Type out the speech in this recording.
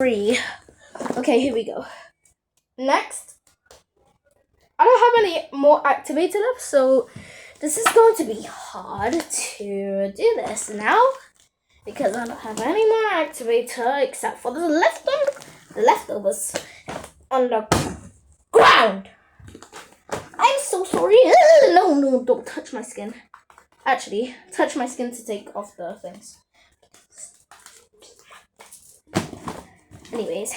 3. Okay, here we go. Next, I don't have any more activator left, so this is going to be hard to do this now because I don't have any more activator except for the leftovers on the ground. I'm so sorry. No, don't touch my skin. Actually, touch my skin to take off the things. Anyways.